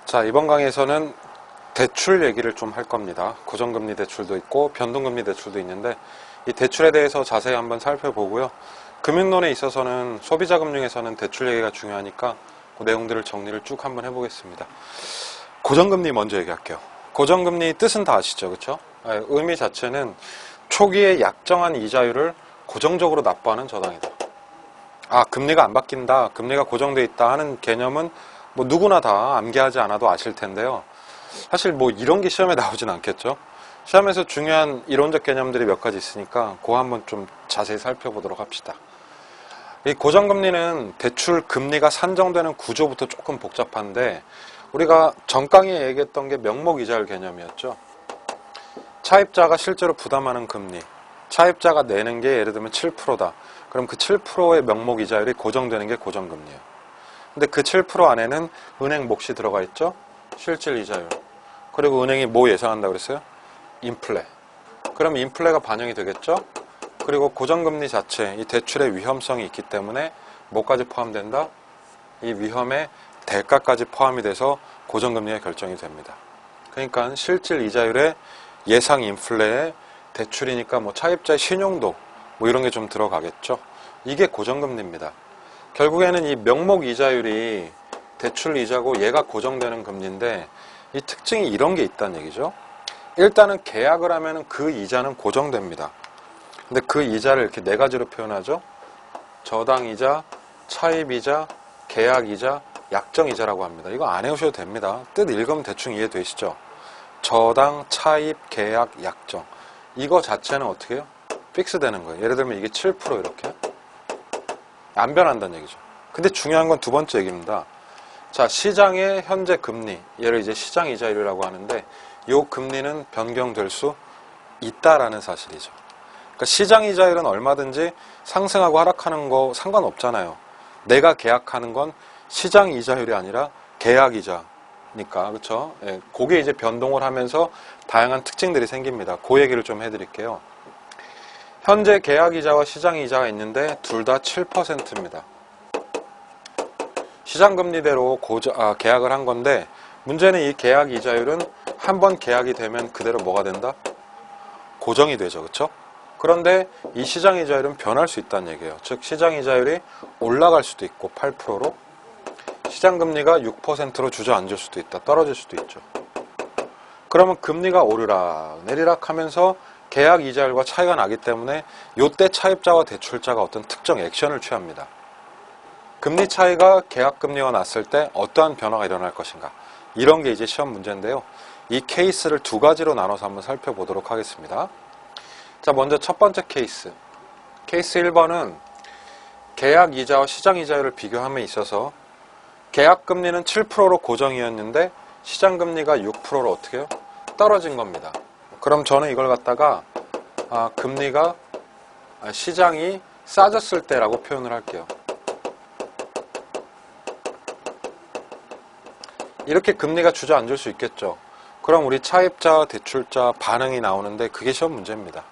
자, 이번 강의에서는 대출 얘기를 좀 할 겁니다. 고정금리 대출도 있고 변동금리 대출도 있는데 이 대출에 대해서 자세히 한번 살펴보고요. 금융론에 있어서는 소비자금융에서는 대출 얘기가 중요하니까 그 내용들을 정리를 쭉 한번 해보겠습니다. 고정금리 먼저 얘기할게요. 고정금리 뜻은 다 아시죠? 그렇죠? 의미 자체는 초기에 약정한 이자율을 고정적으로 납부하는 저당이다. 금리가 안 바뀐다, 금리가 고정돼 있다 하는 개념은 뭐 누구나 다 암기하지 않아도 아실 텐데요. 사실 뭐 이런 게 시험에 나오진 않겠죠. 시험에서 중요한 이론적 개념들이 몇 가지 있으니까 그거 한번 좀 자세히 살펴보도록 합시다. 이 고정금리는 대출 금리가 산정되는 구조부터 조금 복잡한데 우리가 전 강의에 얘기했던 게 명목이자율 개념이었죠. 차입자가 실제로 부담하는 금리, 차입자가 내는 게 예를 들면 7%다. 그럼 그 7%의 명목이자율이 고정되는 게 고정금리예요. 근데 그 7% 안에는 은행 몫이 들어가 있죠. 실질 이자율. 그리고 은행이 뭐 예상한다고 그랬어요? 인플레. 그럼 인플레가 반영이 되겠죠. 그리고 고정금리 자체, 이 대출의 위험성이 있기 때문에 뭐까지 포함된다? 이 위험의 대가까지 포함이 돼서 고정금리가 결정이 됩니다. 그러니까 실질 이자율의 예상 인플레에 대출이니까 뭐 차입자의 신용도 뭐 이런 게 좀 들어가겠죠. 이게 고정금리입니다. 결국에는 이 명목 이자율이 대출 이자고 얘가 고정되는 금리인데 이 특징이 이런 게 있다는 얘기죠. 일단은 계약을 하면 그 이자는 고정됩니다. 근데 그 이자를 이렇게 네 가지로 표현하죠. 저당이자, 차입이자, 계약이자, 약정이자라고 합니다. 이거 안 해오셔도 됩니다. 뜻 읽으면 대충 이해되시죠? 저당, 차입, 계약, 약정. 이거 자체는 어떻게 해요? 픽스 되는 거예요. 예를 들면 이게 7% 이렇게. 안 변한다는 얘기죠. 근데 중요한 건 두 번째 얘기입니다. 자, 시장의 현재 금리, 얘를 이제 시장 이자율이라고 하는데 이 금리는 변경될 수 있다라는 사실이죠. 그러니까 시장 이자율은 얼마든지 상승하고 하락하는 거 상관없잖아요. 내가 계약하는 건 시장 이자율이 아니라 계약 이자니까, 그렇죠? 예, 그게 이제 변동을 하면서 다양한 특징들이 생깁니다. 그 얘기를 좀 해드릴게요. 현재 계약 이자와 시장 이자가 있는데 둘 다 7%입니다. 시장 금리대로 계약을 한 건데 문제는 이 계약 이자율은 한번 계약이 되면 그대로 뭐가 된다? 고정이 되죠. 그렇죠? 그런데 이 시장 이자율은 변할 수 있다는 얘기예요. 즉 시장 이자율이 올라갈 수도 있고 8%로 시장 금리가 6%로 주저앉을 수도 있다. 떨어질 수도 있죠. 그러면 금리가 오르락 내리락 하면서 계약 이자율과 차이가 나기 때문에 이때 차입자와 대출자가 어떤 특정 액션을 취합니다. 금리 차이가 계약 금리와 났을 때 어떠한 변화가 일어날 것인가. 이런 게 이제 시험 문제인데요. 이 케이스를 두 가지로 나눠서 한번 살펴보도록 하겠습니다. 자, 먼저 첫 번째 케이스. 케이스 1번은 계약 이자와 시장 이자율을 비교함에 있어서 계약 금리는 7%로 고정이었는데 시장 금리가 6%로 어떻게 해요? 떨어진 겁니다. 그럼 저는 이걸 갖다가 금리가 시장이 싸졌을 때라고 표현을 할게요. 이렇게 금리가 주저앉을 수 있겠죠. 그럼 우리 차입자, 대출자 반응이 나오는데 그게 시험 문제입니다.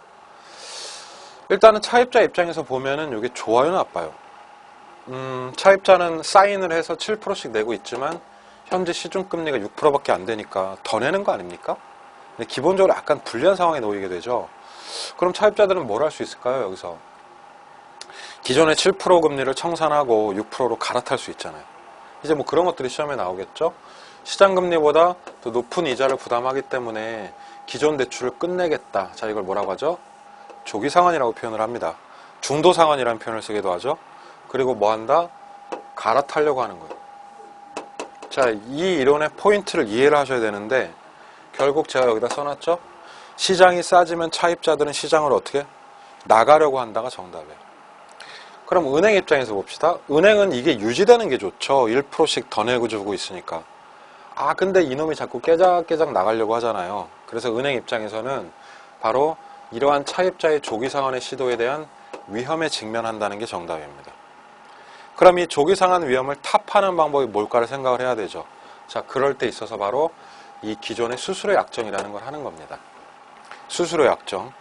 일단은 차입자 입장에서 보면은 이게 좋아요, 나빠요? 차입자는 사인을 해서 7%씩 내고 있지만 현재 시중금리가 6%밖에 안 되니까 더 내는 거 아닙니까? 근데 기본적으로 약간 불리한 상황에 놓이게 되죠. 그럼 차입자들은 뭘 할 수 있을까요? 여기서 기존의 7% 금리를 청산하고 6%로 갈아탈 수 있잖아요. 이제 뭐 그런 것들이 시험에 나오겠죠. 시장금리보다 더 높은 이자를 부담하기 때문에 기존 대출을 끝내겠다. 자, 이걸 뭐라고 하죠? 조기상환이라고 표현을 합니다. 중도상환이라는 표현을 쓰기도 하죠. 그리고 뭐 한다? 갈아타려고 하는 거예요. 자, 이 이론의 포인트를 이해를 하셔야 되는데 결국 제가 여기다 써놨죠? 시장이 싸지면 차입자들은 시장을 어떻게? 나가려고 한다가 정답이에요. 그럼 은행 입장에서 봅시다. 은행은 이게 유지되는 게 좋죠. 1%씩 더 내고 주고 있으니까. 근데 이놈이 자꾸 깨작깨작 나가려고 하잖아요. 그래서 은행 입장에서는 바로 이러한 차입자의 조기상환의 시도에 대한 위험에 직면한다는 게 정답입니다. 그럼 이 조기상환 위험을 타파하는 방법이 뭘까를 생각을 해야 되죠. 자, 그럴 때 있어서 바로 이 기존의 수수료 약정이라는 걸 하는 겁니다. 수수료 약정.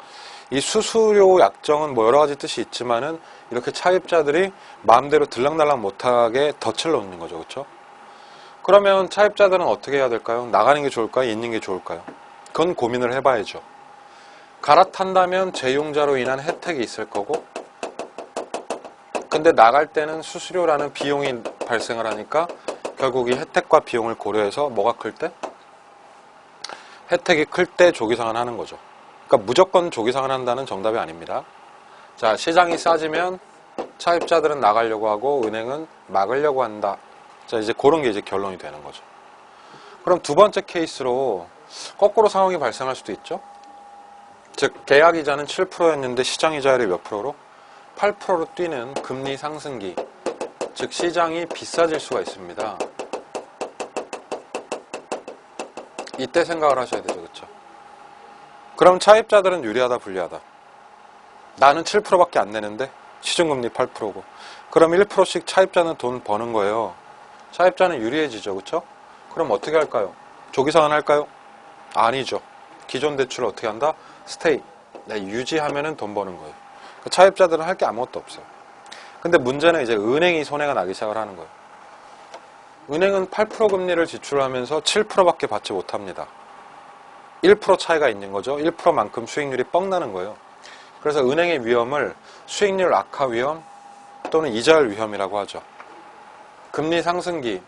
이 수수료 약정은 뭐 여러 가지 뜻이 있지만은 이렇게 차입자들이 마음대로 들락날락 못하게 덫을 놓는 거죠. 그렇죠? 그러면 차입자들은 어떻게 해야 될까요? 나가는 게 좋을까요? 있는 게 좋을까요? 그건 고민을 해봐야죠. 갈아탄다면 재용자로 인한 혜택이 있을 거고, 근데 나갈 때는 수수료라는 비용이 발생을 하니까 결국 이 혜택과 비용을 고려해서 뭐가 클 때? 혜택이 클 때 조기상환 하는 거죠. 그러니까 무조건 조기상환 한다는 정답이 아닙니다. 자, 시장이 싸지면 차입자들은 나가려고 하고 은행은 막으려고 한다. 자, 이제 그런 게 이제 결론이 되는 거죠. 그럼 두 번째 케이스로 거꾸로 상황이 발생할 수도 있죠. 즉, 계약이자는 7%였는데 시장이자율이 몇 프로로? 8%로 뛰는 금리 상승기. 즉, 시장이 비싸질 수가 있습니다. 이때 생각을 하셔야 되죠. 그렇죠? 그럼 차입자들은 유리하다, 불리하다? 나는 7%밖에 안 내는데 시중금리 8%고 그럼 1%씩 차입자는 돈 버는 거예요. 차입자는 유리해지죠. 그렇죠? 그럼 어떻게 할까요? 조기상환 할까요? 아니죠. 기존 대출을 어떻게 한다? 스테이. 유지하면은 돈 버는 거예요. 차입자들은 할 게 아무것도 없어요. 근데 문제는 이제 은행이 손해가 나기 시작을 하는 거예요. 은행은 8% 금리를 지출하면서 7%밖에 받지 못합니다. 1% 차이가 있는 거죠. 1%만큼 수익률이 뻥 나는 거예요. 그래서 은행의 위험을 수익률 악화 위험 또는 이자율 위험이라고 하죠. 금리 상승기,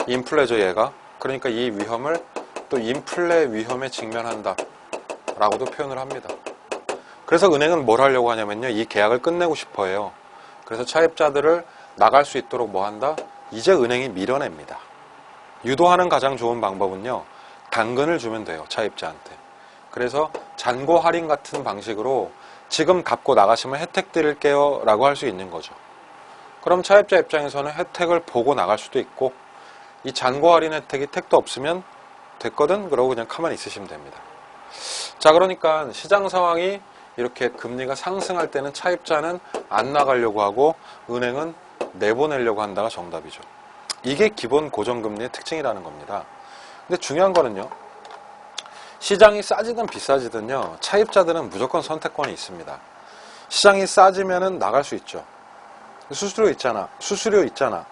인플레죠 얘가. 그러니까 이 위험을 또 인플레 위험에 직면한다 라고도 표현을 합니다. 그래서 은행은 뭘 하려고 하냐면요, 이 계약을 끝내고 싶어 해요. 그래서 차입자들을 나갈 수 있도록 뭐 한다? 이제 은행이 밀어냅니다. 유도하는 가장 좋은 방법은요, 당근을 주면 돼요, 차입자한테. 그래서 잔고 할인 같은 방식으로 지금 갚고 나가시면 혜택 드릴게요 라고 할 수 있는 거죠. 그럼 차입자 입장에서는 혜택을 보고 나갈 수도 있고, 이 잔고 할인 혜택이 택도 없으면 됐거든? 그러고 그냥 가만히 있으시면 됩니다. 자, 그러니까 시장 상황이 이렇게 금리가 상승할 때는 차입자는 안 나가려고 하고 은행은 내보내려고 한다가 정답이죠. 이게 기본 고정금리의 특징이라는 겁니다. 근데 중요한 거는요, 시장이 싸지든 비싸지든요, 차입자들은 무조건 선택권이 있습니다. 시장이 싸지면은 나갈 수 있죠. 수수료 있잖아.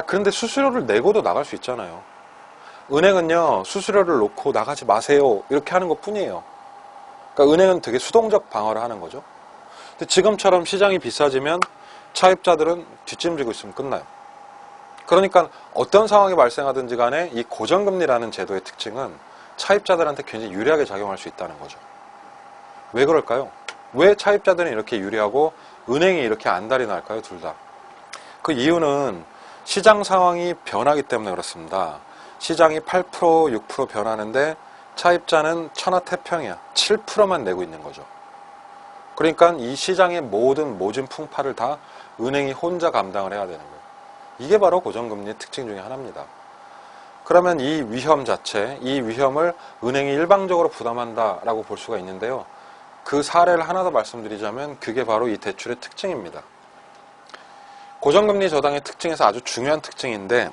그런데 수수료를 내고도 나갈 수 있잖아요. 은행은요, 수수료를 놓고 나가지 마세요 이렇게 하는 것 뿐이에요. 그러니까 은행은 되게 수동적 방어를 하는 거죠. 근데 지금처럼 시장이 비싸지면 차입자들은 뒷짐지고 있으면 끝나요. 그러니까 어떤 상황이 발생하든지 간에 이 고정금리라는 제도의 특징은 차입자들한테 굉장히 유리하게 작용할 수 있다는 거죠. 왜 그럴까요? 왜 차입자들은 이렇게 유리하고 은행이 이렇게 안달이 날까요? 둘 다. 그 이유는 시장 상황이 변하기 때문에 그렇습니다. 시장이 8%, 6% 변하는데 차입자는 천하태평이야. 7%만 내고 있는 거죠. 그러니까 이 시장의 모든 모진 풍파를 다 은행이 혼자 감당을 해야 되는 거예요. 이게 바로 고정금리의 특징 중에 하나입니다. 그러면 이 위험 자체, 이 위험을 은행이 일방적으로 부담한다라고 볼 수가 있는데요. 그 사례를 하나 더 말씀드리자면 그게 바로 이 대출의 특징입니다. 고정금리 저당의 특징에서 아주 중요한 특징인데,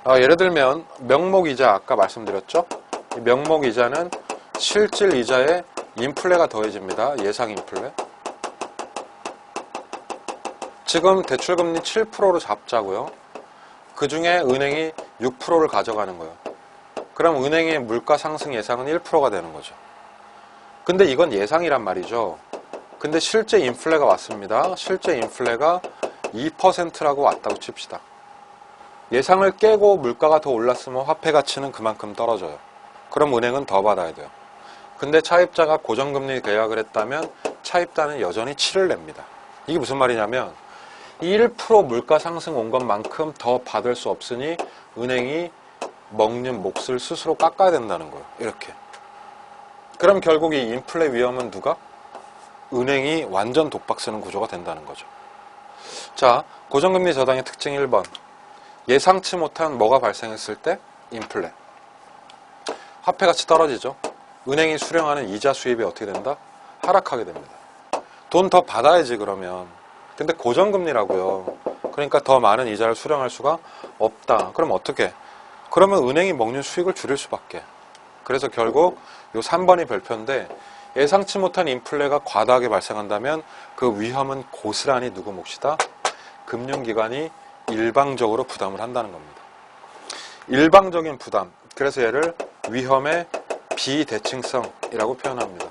예를 들면 명목이자 아까 말씀드렸죠? 이 명목이자는 실질 이자에 인플레가 더해집니다. 예상 인플레. 지금 대출금리 7%로 잡자고요. 그 중에 은행이 6%를 가져가는 거예요. 그럼 은행의 물가 상승 예상은 1%가 되는 거죠. 근데 이건 예상이란 말이죠. 근데 실제 인플레가 왔습니다. 실제 인플레가 2%라고 왔다고 칩시다. 예상을 깨고 물가가 더 올랐으면 화폐 가치는 그만큼 떨어져요. 그럼 은행은 더 받아야 돼요. 근데 차입자가 고정금리 계약을 했다면 차입자는 여전히 7을 냅니다. 이게 무슨 말이냐면 1% 물가 상승 온 것만큼 더 받을 수 없으니 은행이 먹는 몫을 스스로 깎아야 된다는 거예요. 이렇게. 그럼 결국 이 인플레 위험은 누가? 은행이 완전 독박 쓰는 구조가 된다는 거죠. 자, 고정금리 저당의 특징 1번. 예상치 못한 뭐가 발생했을 때? 인플레. 화폐 가치 떨어지죠. 은행이 수령하는 이자 수입이 어떻게 된다? 하락하게 됩니다. 돈 더 받아야지 그러면. 근데 고정금리라고요. 그러니까 더 많은 이자를 수령할 수가 없다. 그럼 어떻게? 그러면 은행이 먹는 수익을 줄일 수밖에. 그래서 결국 요 3번이 별표인데, 예상치 못한 인플레가 과다하게 발생한다면 그 위험은 고스란히 누구 몫이다? 금융기관이 일방적으로 부담을 한다는 겁니다. 일방적인 부담. 그래서 얘를 위험의 비대칭성이라고 표현합니다.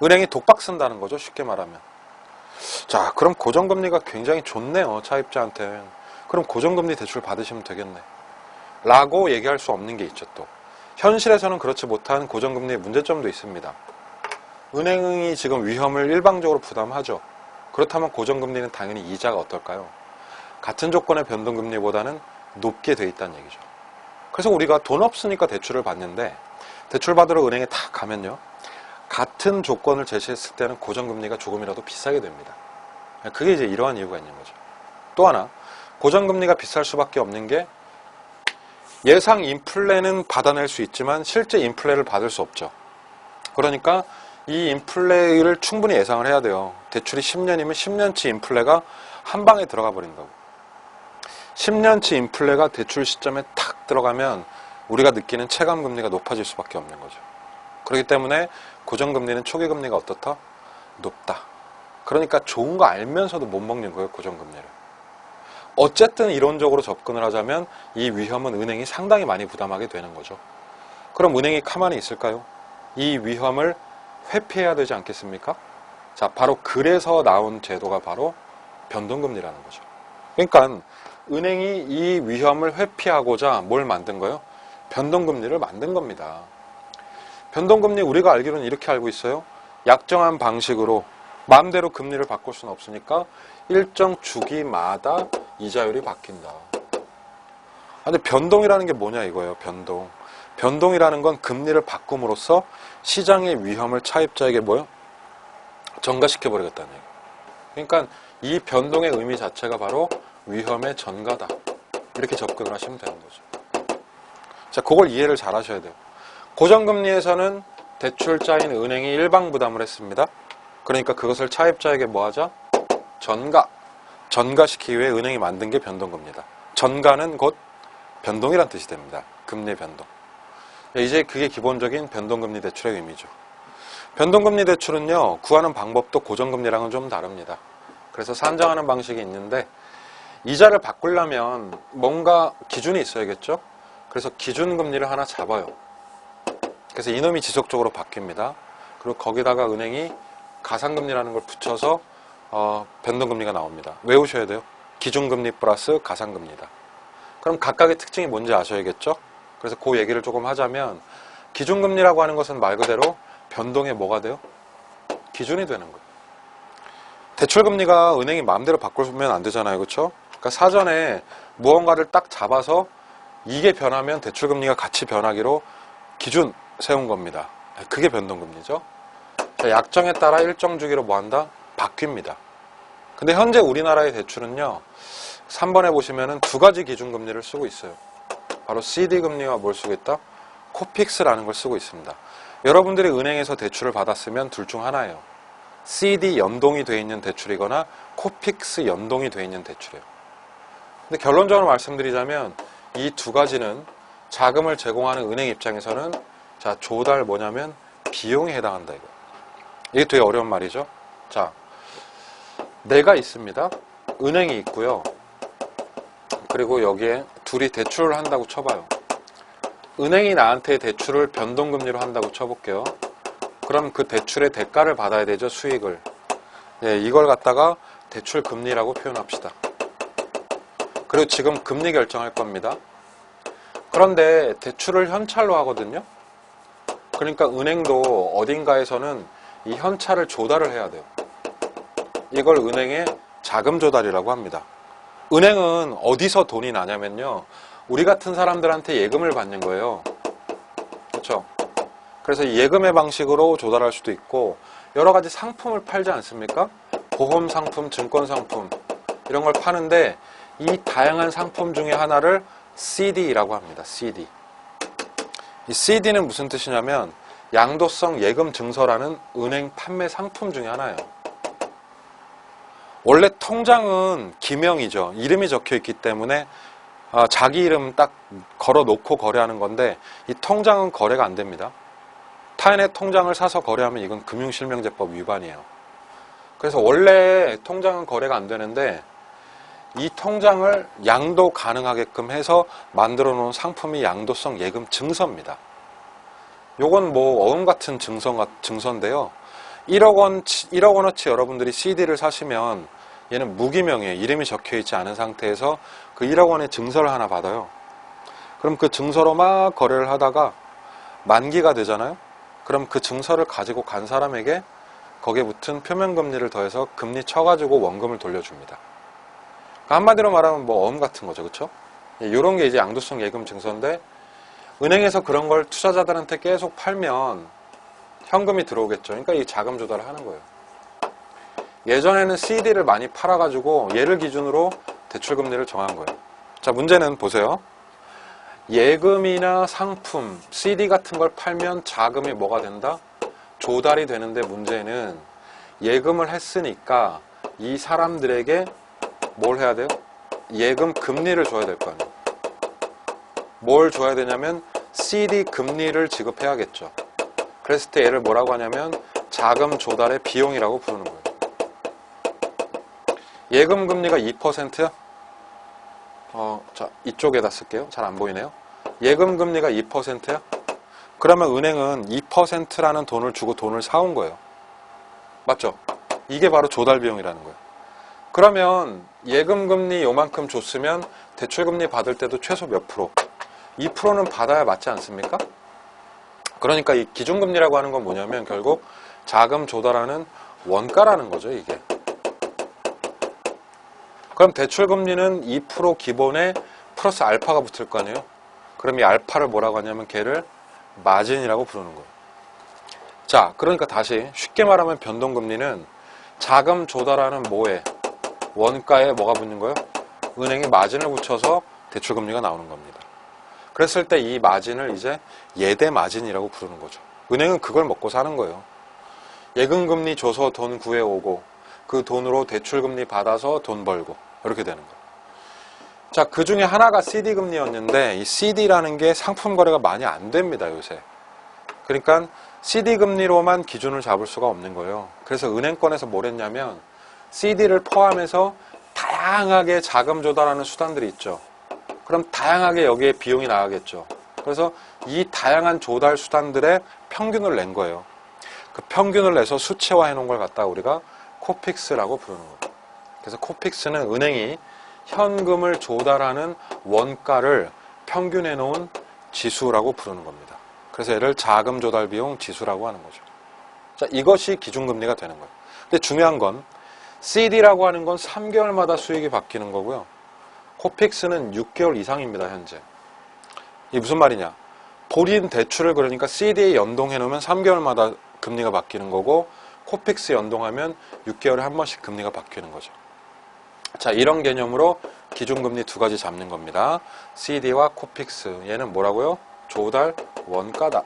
은행이 독박 쓴다는 거죠. 쉽게 말하면. 자, 그럼 고정금리가 굉장히 좋네요. 차입자한테. 그럼 고정금리 대출 받으시면 되겠네. 라고 얘기할 수 없는 게 있죠. 또 현실에서는 그렇지 못한 고정금리의 문제점도 있습니다. 은행이 지금 위험을 일방적으로 부담하죠. 그렇다면 고정금리는 당연히 이자가 어떨까요? 같은 조건의 변동금리보다는 높게 돼 있다는 얘기죠. 그래서 우리가 돈 없으니까 대출을 받는데 대출 받으러 은행에 딱 가면요, 같은 조건을 제시했을 때는 고정금리가 조금이라도 비싸게 됩니다. 그게 이제 이러한 이유가 있는 거죠. 또 하나, 고정금리가 비쌀 수밖에 없는 게 예상 인플레는 받아낼 수 있지만 실제 인플레를 받을 수 없죠. 그러니까 이 인플레를 충분히 예상을 해야 돼요. 대출이 10년이면 10년치 인플레가 한 방에 들어가 버린다고. 10년치 인플레가 대출 시점에 탁 들어가면 우리가 느끼는 체감금리가 높아질 수밖에 없는 거죠. 그렇기 때문에 고정금리는 초기금리가 어떻다? 높다. 그러니까 좋은 거 알면서도 못 먹는 거예요, 고정금리를. 어쨌든 이론적으로 접근을 하자면 이 위험은 은행이 상당히 많이 부담하게 되는 거죠. 그럼 은행이 가만히 있을까요? 이 위험을 회피해야 되지 않겠습니까? 자, 바로 그래서 나온 제도가 바로 변동금리라는 거죠. 그러니까 은행이 이 위험을 회피하고자 뭘 만든 거예요? 변동금리를 만든 겁니다. 변동금리 우리가 알기로는 이렇게 알고 있어요. 약정한 방식으로 마음대로 금리를 바꿀 수는 없으니까 일정 주기마다 이자율이 바뀐다. 근데 변동이라는 게 뭐냐 이거예요. 변동. 변동이라는 건 금리를 바꿈으로써 시장의 위험을 차입자에게 뭐요? 전가시켜버리겠다는 얘기예요. 그러니까 이 변동의 의미 자체가 바로 위험의 전가다. 이렇게 접근을 하시면 되는 거죠. 자, 그걸 이해를 잘 하셔야 돼요. 고정금리에서는 대출자인 은행이 일방 부담을 했습니다. 그러니까 그것을 차입자에게 뭐 하자? 전가시키기 위해 은행이 만든 게 변동금리다. 전가는 곧 변동이란 뜻이 됩니다. 금리 변동. 이제 그게 기본적인 변동금리 대출의 의미죠. 변동금리 대출은요, 구하는 방법도 고정금리랑은 좀 다릅니다. 그래서 산정하는 방식이 있는데 이자를 바꾸려면 뭔가 기준이 있어야겠죠? 그래서 기준금리를 하나 잡아요. 그래서 이놈이 지속적으로 바뀝니다. 그리고 거기다가 은행이 가상금리라는 걸 붙여서 변동금리가 나옵니다. 외우셔야 돼요. 기준금리 플러스 가상금리다. 그럼 각각의 특징이 뭔지 아셔야겠죠? 그래서 그 얘기를 조금 하자면 기준금리라고 하는 것은 말 그대로 변동의 뭐가 돼요? 기준이 되는 거예요. 대출금리가 은행이 마음대로 바꾸면 안 되잖아요. 그렇죠? 그러니까 사전에 무언가를 딱 잡아서 이게 변하면 대출금리가 같이 변하기로 기준 세운 겁니다. 그게 변동금리죠. 자, 약정에 따라 일정 주기로 뭐 한다? 바뀝니다. 근데 현재 우리나라의 대출은요, 3번에 보시면은 두 가지 기준금리를 쓰고 있어요. 바로 CD금리와 뭘 쓰고 있다? 코픽스라는 걸 쓰고 있습니다. 여러분들이 은행에서 대출을 받았으면 둘 중 하나예요. CD 연동이 되어 있는 대출이거나 코픽스 연동이 되어 있는 대출이에요. 근데 결론적으로 말씀드리자면 이 두 가지는 자금을 제공하는 은행 입장에서는 자, 조달 뭐냐면 비용에 해당한다 이거. 이게 되게 어려운 말이죠. 자, 내가 있습니다. 은행이 있고요. 그리고 여기에 둘이 대출을 한다고 쳐봐요. 은행이 나한테 대출을 변동금리로 한다고 쳐볼게요. 그럼 그 대출의 대가를 받아야 되죠. 수익을. 예, 이걸 갖다가 대출금리라고 표현합시다. 그리고 지금 금리 결정할 겁니다. 그런데 대출을 현찰로 하거든요. 그러니까 은행도 어딘가에서는 이 현찰을 조달을 해야 돼요. 이걸 은행의 자금 조달이라고 합니다. 은행은 어디서 돈이 나냐면요, 우리 같은 사람들한테 예금을 받는 거예요. 그렇죠? 그래서 예금의 방식으로 조달할 수도 있고 여러 가지 상품을 팔지 않습니까? 보험 상품, 증권 상품 이런 걸 파는데 이 다양한 상품 중에 하나를 CD라고 합니다. CD. 이 CD는 무슨 뜻이냐면 양도성 예금 증서라는 은행 판매 상품 중에 하나예요. 원래 통장은 기명이죠. 이름이 적혀 있기 때문에 자기 이름 딱 걸어 놓고 거래하는 건데 이 통장은 거래가 안 됩니다. 타인의 통장을 사서 거래하면 이건 금융실명제법 위반이에요. 그래서 원래 통장은 거래가 안 되는데 이 통장을 양도 가능하게끔 해서 만들어 놓은 상품이 양도성 예금 증서입니다. 요건 뭐 어음 같은 증서인데요. 1억 원어치 여러분들이 CD를 사시면 얘는 무기명이에요. 이름이 적혀 있지 않은 상태에서 그 1억 원의 증서를 하나 받아요. 그럼 그 증서로 막 거래를 하다가 만기가 되잖아요. 그럼 그 증서를 가지고 간 사람에게 거기에 붙은 표면금리를 더해서 금리 쳐가지고 원금을 돌려줍니다. 그러니까 한마디로 말하면 뭐 어음 같은 거죠. 그렇죠? 이런 게 이제 양도성 예금 증서인데 은행에서 그런 걸 투자자들한테 계속 팔면 현금이 들어오겠죠. 그러니까 이 자금 조달을 하는 거예요. 예전에는 CD를 많이 팔아가지고 얘를 기준으로 대출금리를 정한 거예요. 자, 문제는 보세요. 예금이나 상품, CD 같은 걸 팔면 자금이 뭐가 된다? 조달이 되는데 문제는 예금을 했으니까 이 사람들에게 뭘 해야 돼요? 예금 금리를 줘야 될 거 아니에요. 뭘 줘야 되냐면 CD 금리를 지급해야겠죠. 그랬을 때 얘를 뭐라고 하냐면 자금 조달의 비용이라고 부르는 거예요. 예금 금리가 2%야? 자, 이쪽에다 쓸게요. 잘 안 보이네요. 예금 금리가 2%야? 그러면 은행은 2%라는 돈을 주고 돈을 사온 거예요. 맞죠? 이게 바로 조달 비용이라는 거예요. 그러면 예금 금리 요만큼 줬으면 대출 금리 받을 때도 최소 몇 프로? 2%는 받아야 맞지 않습니까? 그러니까 이 기준금리라고 하는 건 뭐냐면 결국 자금 조달하는 원가라는 거죠, 이게. 그럼 대출금리는 2% 기본에 플러스 알파가 붙을 거 아니에요? 그럼 이 알파를 뭐라고 하냐면 걔를 마진이라고 부르는 거예요. 자, 그러니까 다시 쉽게 말하면 변동금리는 자금 조달하는 뭐에? 원가에 뭐가 붙는 거예요? 은행이 마진을 붙여서 대출금리가 나오는 겁니다. 그랬을 때 이 마진을 이제 예대 마진이라고 부르는 거죠. 은행은 그걸 먹고 사는 거예요. 예금금리 줘서 돈 구해오고 그 돈으로 대출금리 받아서 돈 벌고 이렇게 되는 거예요. 자, 그 중에 하나가 CD금리였는데 이 CD라는 게 상품 거래가 많이 안 됩니다, 요새. 그러니까 CD금리로만 기준을 잡을 수가 없는 거예요. 그래서 은행권에서 뭘 했냐면 CD를 포함해서 다양하게 자금 조달하는 수단들이 있죠. 그럼 다양하게 여기에 비용이 나가겠죠. 그래서 이 다양한 조달 수단들의 평균을 낸 거예요. 그 평균을 내서 수치화해 놓은 걸 갖다가 우리가 코픽스라고 부르는 거예요. 그래서 코픽스는 은행이 현금을 조달하는 원가를 평균해 놓은 지수라고 부르는 겁니다. 그래서 얘를 자금 조달 비용 지수라고 하는 거죠. 자, 이것이 기준금리가 되는 거예요. 근데 중요한 건 CD라고 하는 건 3개월마다 수익이 바뀌는 거고요. 코픽스는 6개월 이상입니다, 현재. 이게 무슨 말이냐? 본인 대출을 그러니까 CD에 연동해 놓으면 3개월마다 금리가 바뀌는 거고 코픽스 연동하면 6개월에 한 번씩 금리가 바뀌는 거죠. 자, 이런 개념으로 기준금리 두 가지 잡는 겁니다. CD와 코픽스. 얘는 뭐라고요? 조달 원가다.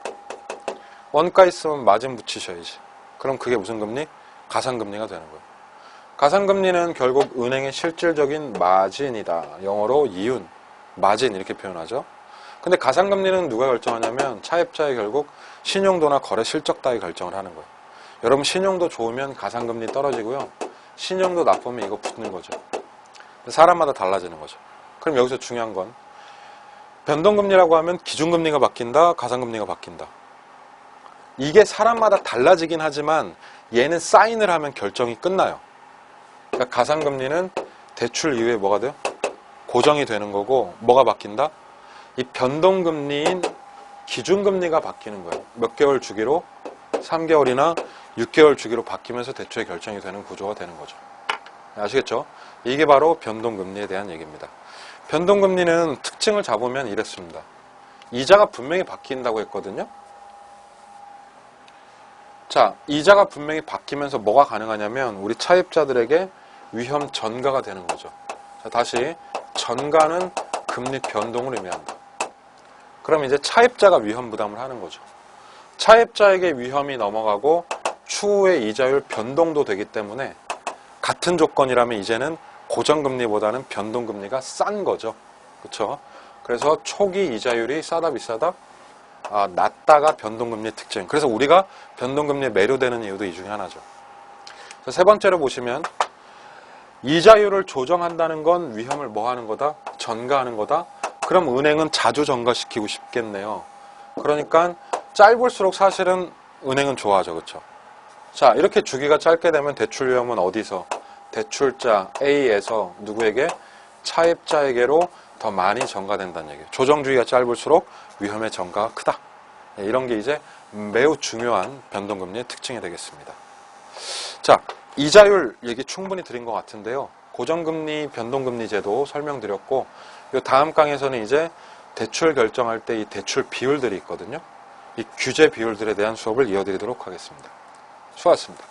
원가 있으면 마진 붙이셔야지. 그럼 그게 무슨 금리? 가상금리가 되는 거예요. 가상금리는 결국 은행의 실질적인 마진이다. 영어로 이윤, 마진 이렇게 표현하죠. 근데 가상금리는 누가 결정하냐면 차입자의 결국 신용도나 거래 실적 따위 결정을 하는 거예요. 여러분 신용도 좋으면 가상금리 떨어지고요. 신용도 나쁘면 이거 붙는 거죠. 사람마다 달라지는 거죠. 그럼 여기서 중요한 건 변동금리라고 하면 기준금리가 바뀐다, 가상금리가 바뀐다. 이게 사람마다 달라지긴 하지만 얘는 사인을 하면 결정이 끝나요. 그러니까 가상금리는 대출 이후에 뭐가 돼요? 고정이 되는 거고 뭐가 바뀐다? 이 변동금리인 기준금리가 바뀌는 거예요. 몇 개월 주기로? 3개월이나 6개월 주기로 바뀌면서 대출의 결정이 되는 구조가 되는 거죠. 아시겠죠? 이게 바로 변동금리에 대한 얘기입니다. 변동금리는 특징을 잡으면 이랬습니다. 이자가 분명히 바뀐다고 했거든요. 자, 이자가 분명히 바뀌면서 뭐가 가능하냐면 우리 차입자들에게 위험 전가가 되는 거죠. 자, 다시 전가는 금리 변동을 의미한다. 그럼 이제 차입자가 위험 부담을 하는 거죠. 차입자에게 위험이 넘어가고 추후에 이자율 변동도 되기 때문에 같은 조건이라면 이제는 고정금리보다는 변동금리가 싼 거죠. 그렇죠? 그래서 초기 이자율이 싸다 비싸다? 낮다가 변동금리의 특징. 그래서 우리가 변동금리에 매료되는 이유도 이 중에 하나죠. 세 번째로 보시면 이자율을 조정한다는 건 위험을 뭐 하는 거다? 전가하는 거다? 그럼 은행은 자주 전가시키고 싶겠네요. 그러니까 짧을수록 사실은 은행은 좋아하죠. 그렇죠? 자, 이렇게 주기가 짧게 되면 대출 위험은 어디서? 대출자 A에서 누구에게? 차입자에게로 더 많이 전가된다는 얘기예요. 조정 주기가 짧을수록 위험의 전가가 크다. 이런 게 이제 매우 중요한 변동금리의 특징이 되겠습니다. 자, 이자율 얘기 충분히 드린 것 같은데요. 고정금리, 변동금리 제도 설명드렸고, 이 다음 강에서는 이제 대출 결정할 때 이 대출 비율들이 있거든요. 이 규제 비율들에 대한 수업을 이어드리도록 하겠습니다. 수고하셨습니다.